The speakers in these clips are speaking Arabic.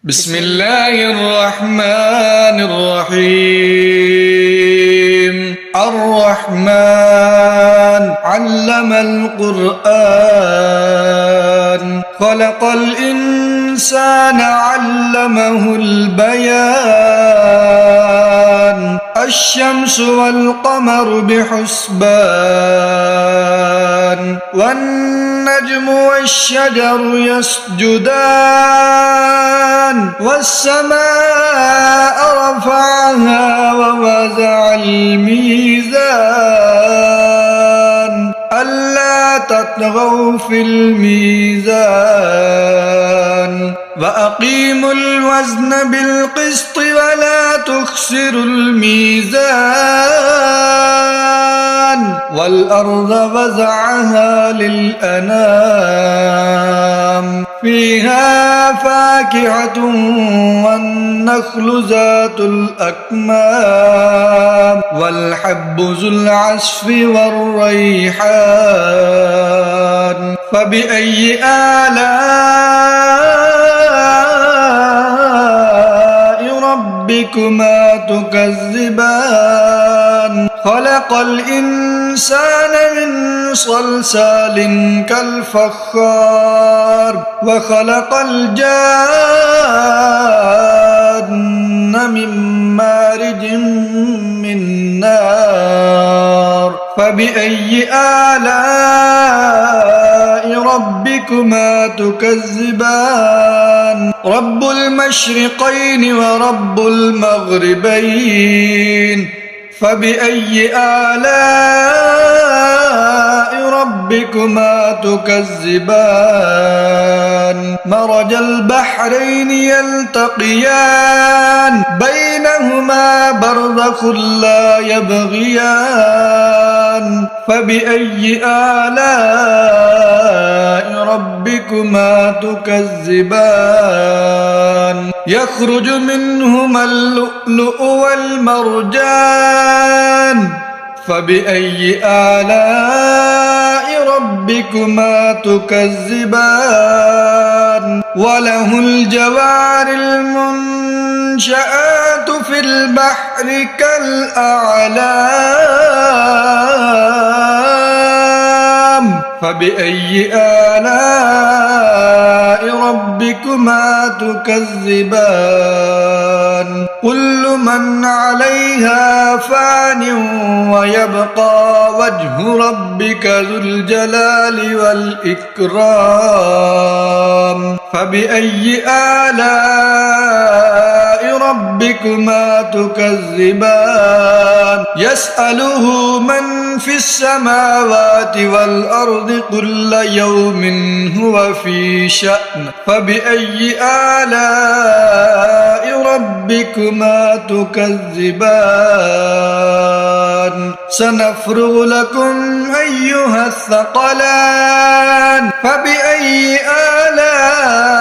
بسم الله الرحمن الرحيم الرحمن علم القرآن خلق الإنسان علمه البيان الشمس والقمر بحسبان والنجم والشجر يسجدان والسماء رفعها ووضع الميزان ألا تطغوا في الميزان وأقيموا الوزن بالقسط ولا تخسروا الميزان والأرض وضعها للأنام فيها فاكهة والنخل ذات الأكمام والحب ذو العصف والريحان فبأي آلاء ربكما تكذبان خلق الإنسان من صلصال كالفخار وخلق الجان من مارج من نار فبأي آلاء ربكما تكذبان رب المشرقين ورب المغربين فبأي آلاء ربكما تكذبان مرج البحرين يلتقيان بينهما برزخ لا يبغيان فبأي آلاء ربكما تكذبان يخرج منهما اللؤلؤ والمرجان فبأي آلاء ربكما تكذبان وله الجوار المنشآت في البحر كالأعلام فبأي آلاء ربكما تكذبان كل من عليها فان ويبقى وجه ربك ذو الجلال والإكرام فبأي آلاء ربكما تكذبان يسأله من في السماوات والأرض كل يوم هو في شأن فبأي آلاء ربكما تكذبان سنفرغ لكم أيها الثقلان فبأي آلاء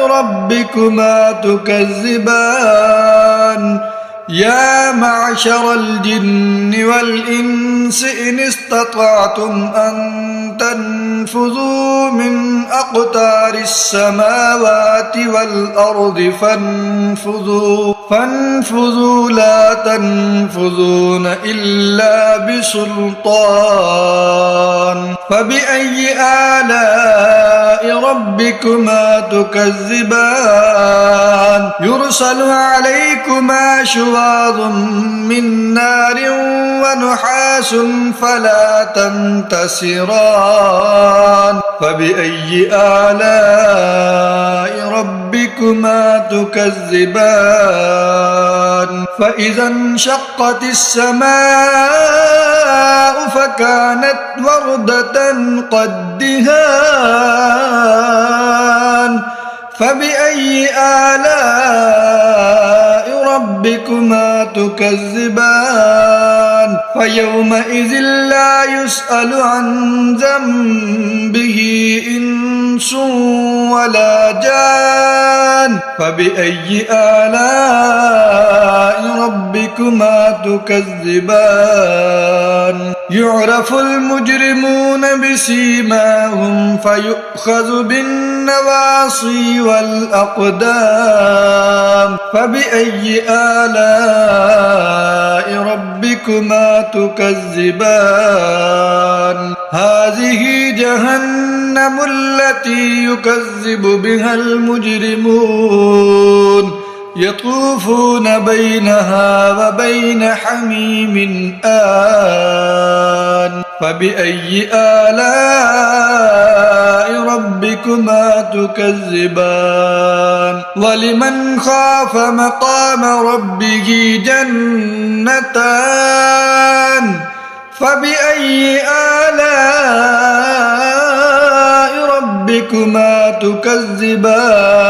ربكما تكذبان يا معشر الجن والإنس إن استطعتم أن تنفذوا من أقطار السماوات والأرض فانفذوا لا تنفذون إلا بسلطان فبأي آلاء ربكما تكذبان يرسل عليكما شواظ من نار ونحاس فلا تنتصران فبأي آلاء ربكما تكذبان فإذا انشقت السماء فكانت وردة قدهان فبأي آلاء ربكما تكذبان فيومئذ لا يسأل عن ذنبه إنس ولا جان فبأي آلاء ربكما ربكما تكذبان يعرف المجرمون بسيماهم فيؤخذ بالنواصي والأقدام فبأي آلاء ربكما تكذبان هذه جهنم التي يكذب بها المجرمون يطوفون بينها وبين حميم آن فبأي آلاء ربكما تكذبان ولمن خاف مقام ربه جنتان فبأي آلاء ربكما تكذبان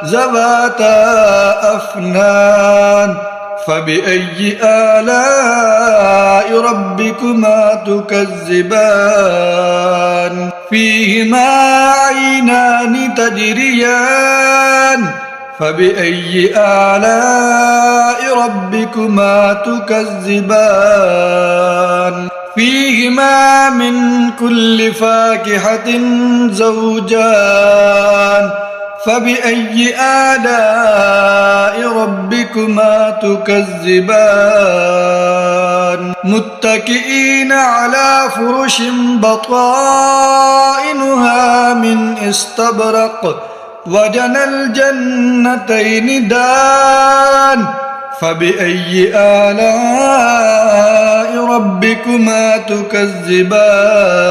ذواتا أفنان فبأي آلاء ربكما تكذبان فيهما عينان تجريان فبأي آلاء ربكما تكذبان فيهما من كل فاكهة زوجان فبأي آلاء ربكما تكذبان متكئين على فرش بطائنها من استبرق وجنى الجنتين دان فبأي آلاء ربكما تكذبان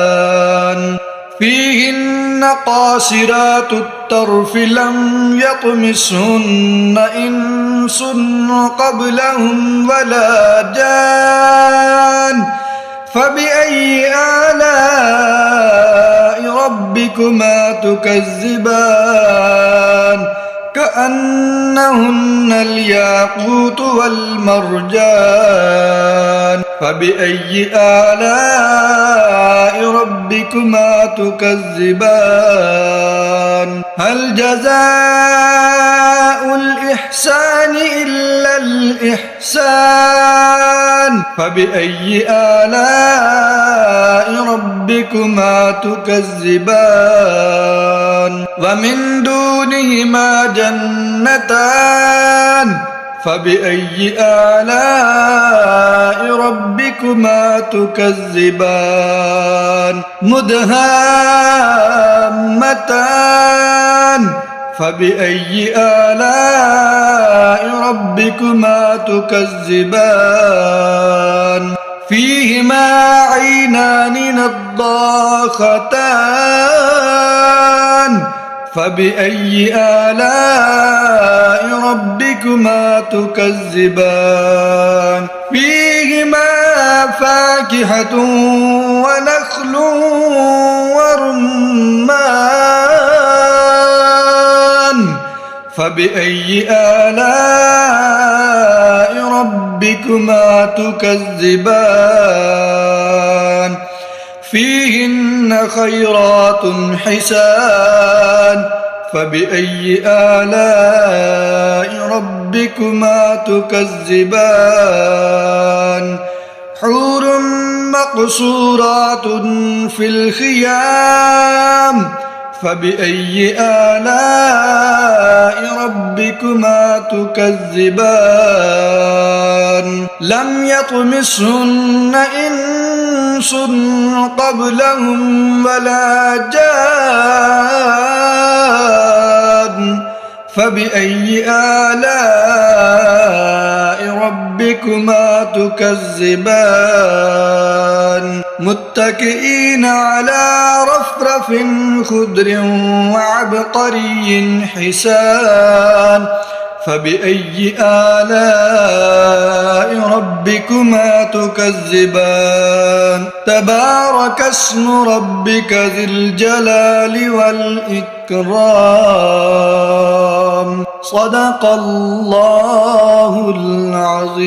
فيهن قاصرات الطرف لم يطمسهن إنس قبلهم ولا جان فبأي آلاء ربكما تكذبان كأنهن الياقوت والمرجان فبأي آلاء ربكما تكذبان هل جزاء الإحسان إلا الإحسان فبأي آلاء ربكما تكذبان ومن دونهما جنتان فبأي آلاء ربكما تكذبان مدهامتان فبأي آلاء ربكما تكذبان فيهما عينان نضاختان فبأي آلاء ربكما تكذبان فيهما فاكهة ونخل ورمان فبأي آلاء ربكما تكذبان فيهن خيرات حسان فبأي آلاء ربكما تكذبان حور مقصورات في الخيام فبأي آلاء ربكما تكذبان لم يطمسهن إنس قبلهم ولا جان فبأي آلاء ربكما تكذبان متكئين على رفرف خضر وعبقري حسان فبأي آلاء ربكما تكذبان تبارك اسم ربك ذي الجلال والإكرام صدق الله العظيم.